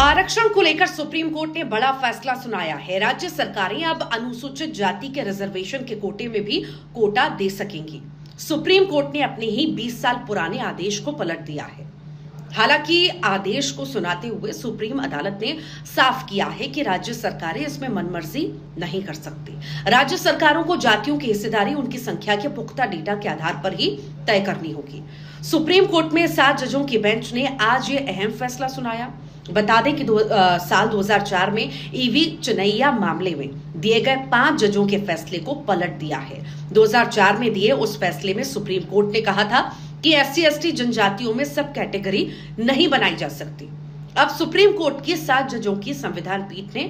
आरक्षण को लेकर सुप्रीम कोर्ट ने बड़ा फैसला सुनाया है। राज्य सरकारें अब अनुसूचित जाति के रिजर्वेशन के कोटे में भी कोटा दे सकेंगी। सुप्रीम कोर्ट ने अपने ही 20 साल पुराने आदेश को पलट दिया है। हालांकि आदेश को सुनाते हुए सुप्रीम अदालत ने साफ किया है कि राज्य सरकारें इसमें मनमर्जी नहीं कर सकती। राज्य सरकारों को जातियों की हिस्सेदारी उनकी संख्या के पुख्ता डेटा के आधार पर ही तय करनी होगी। सुप्रीम कोर्ट में 7 जजों की बेंच ने आज ये अहम फैसला सुनाया। बता दें कि साल 2004 में ईवी चनैया मामले में दिए गए 5 जजों के फैसले को पलट दिया है। 2004 में दिए उस फैसले में सुप्रीम कोर्ट ने कहा था कि SC/ST जनजातियों में सब कैटेगरी नहीं बनाई जा सकती। अब सुप्रीम कोर्ट की 7 जजों की संविधान पीठ ने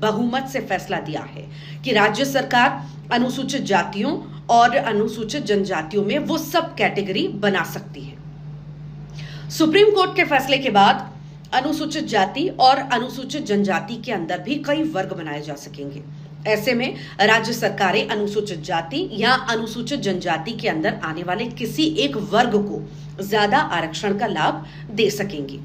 बहुमत से फैसला दिया है कि राज्य सरकार अनुसूचित जातियों और अनुसूचित जनजातियों में वो सब कैटेगरी बना सकती है। सुप्रीम कोर्ट के फैसले के बाद अनुसूचित जाति और अनुसूचित जनजाति के अंदर भी कई वर्ग बनाए जा सकेंगे। ऐसे में राज्य सरकारें अनुसूचित जाति या अनुसूचित जनजाति के अंदर आने वाले किसी एक वर्ग को ज्यादा आरक्षण का लाभ दे सकेंगी।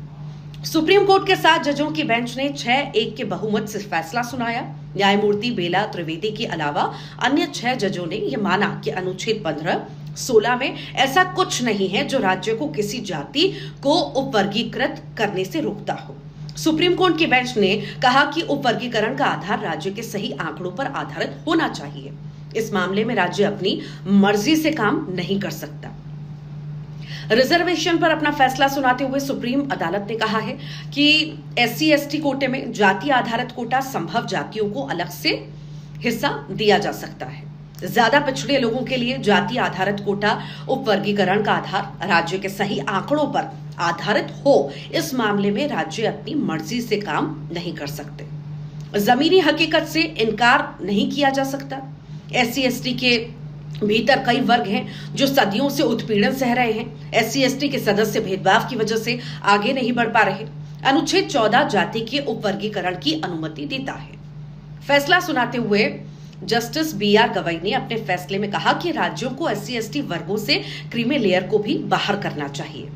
सुप्रीम कोर्ट के 7 जजों की बेंच ने 6-1 के बहुमत से फैसला सुनाया। न्यायमूर्ति बेला त्रिवेदी के अलावा अन्य 6 जजों ने यह माना कि अनुच्छेद 15-16 में ऐसा कुछ नहीं है जो राज्य को किसी जाति को उपवर्गीकृत करने से रोकता हो। सुप्रीम कोर्ट की बेंच ने कहा कि उपवर्गीकरण का आधार राज्य के सही आंकड़ों पर आधारित होना चाहिए। इस मामले में राज्य अपनी मर्जी से काम नहीं कर सकता। रिजर्वेशन पर अपना फैसला सुनाते हुए सुप्रीम अदालत ने कहा है कि SC/ST कोटे में जाति आधारित कोटा संभव जातियों को अलग से हिस्सा दिया जा सकता है। ज्यादा पिछड़े लोगों के लिए जाति आधारित कोटा उपवर्गीकरण का आधार राज्य के सही आंकड़ों पर आधारित हो। इस मामले में राज्य अपनी मर्जी से काम नहीं कर सकते। जमीनी हकीकत से इनकार नहीं किया जा सकता। SC/ST के भीतर कई वर्ग हैं जो सदियों से उत्पीड़न सह रहे हैं। SC/ST के सदस्य भेदभाव की वजह से आगे नहीं बढ़ पा रहे। अनुच्छेद 14 जाति के उपवर्गीकरण की अनुमति देता है। फैसला सुनाते हुए जस्टिस BR गवई ने अपने फैसले में कहा कि राज्यों को SC/ST वर्गों से क्रीमी लेयर को भी बाहर करना चाहिए।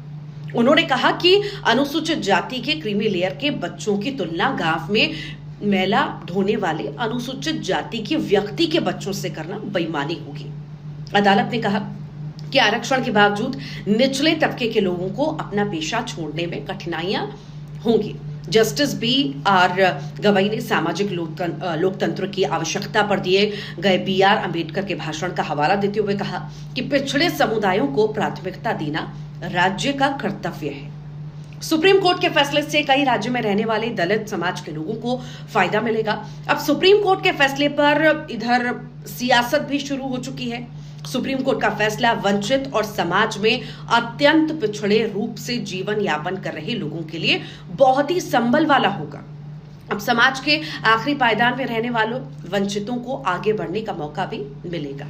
उन्होंने कहा कि अनुसूचित जाति के क्रीमी लेयर के बच्चों की तुलना गांव में मैला ढोने वाले अनुसूचित जाति के व्यक्ति के बच्चों से करना बेईमानी होगी। अदालत ने कहा कि आरक्षण के बावजूद निचले तबके के लोगों को अपना पेशा छोड़ने में कठिनाइयां होंगी। जस्टिस BR गवई ने सामाजिक लोकतंत्र की आवश्यकता पर दिए गए BR अम्बेडकर के भाषण का हवाला देते हुए कहा कि पिछड़े समुदायों को प्राथमिकता देना राज्य का कर्तव्य है। सुप्रीम कोर्ट के फैसले से कई राज्यों में रहने वाले दलित समाज के लोगों को फायदा मिलेगा। अब सुप्रीम कोर्ट के फैसले पर इधर सियासत भी शुरू हो चुकी है। सुप्रीम कोर्ट का फैसला वंचित और समाज में अत्यंत पिछड़े रूप से जीवन यापन कर रहे लोगों के लिए बहुत ही संबल वाला होगा। अब समाज के आखिरी पायदान में रहने वालों वंचितों को आगे बढ़ने का मौका भी मिलेगा।